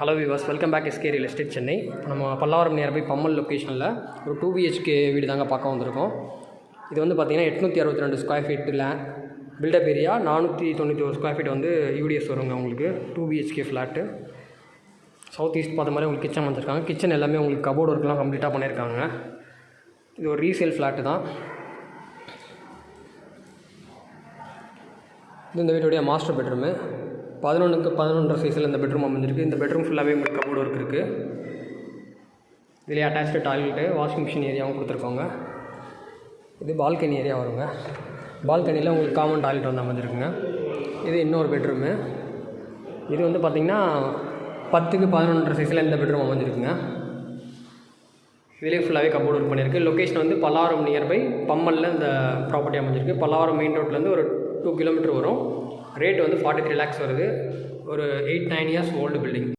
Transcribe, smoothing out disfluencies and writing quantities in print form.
Hello விவாஸ், welcome back SK real estate Chennai. இப்போ நம்ம பல்லாவரம் நியர்பை பம்மல் லொக்கேஷனில் ஒரு 2 BHK வீடு தாங்க பார்க்க வந்திருக்கோம். இது வந்து பார்த்திங்கன்னா 862 ஸ்கொயர் ஃபீட்டில் பில்டப் ஏரியா, 491 ஸ்கொயர் ஃபீட் வந்து யூடிஎஸ் வருங்க. உங்களுக்கு 2 BHK ஃப்ளாட்டு. சவுத் ஈஸ்ட் பார்த்த மாதிரி உங்களுக்கு கிச்சன் வந்திருக்காங்க. கிச்சன் எல்லாமே உங்களுக்கு கபோர்டு ஒர்க்லாம் கம்ப்ளீட்டாக பண்ணியிருக்காங்க. இது ஒரு ரீசேல் ஃப்ளாட்டு தான். இது இந்த வீட்டுடைய மாஸ்டர் பெட்ரூமு. 11க்கு 11 சைஸில் இந்த பெட்ரூம் அமைஞ்சிருக்கு. இந்த பெட்ரூம் ஃபுல்லாகவே உங்களுக்கு கபோர்டு ஒர்க் இருக்குது. இதிலே அட்டாச்சு டாய்லெட்டு, வாஷிங் மிஷின் ஏரியாவும் கொடுத்துருக்கோங்க. இது பால்கனி ஏரியா வருங்க. பால்கனியில் உங்களுக்கு காமன் டாய்லெட் வந்து அமைஞ்சிருக்குங்க. இது இன்னொரு பெட்ரூமு. இது வந்து பார்த்திங்கன்னா 10க்கு 11 சைஸில் இந்த பெட்ரூம் அமைஞ்சிருக்குங்க. இதிலே ஃபுல்லாகவே கபோர்டு ஒர்க் பண்ணியிருக்கு. லொக்கேஷன் வந்து பல்லாவரம் நியர்பை பம்மலில் இந்த ப்ராப்பர்ட்டி அமைஞ்சிருக்கு. பல்லாவரம் மெயின் ரோட்லேருந்து ஒரு 2 கிலோமீட்டர் வரும். ரேட் வந்து 43 lakhs வருது. ஒரு 8-9 years ஓல்டு பில்டிங்.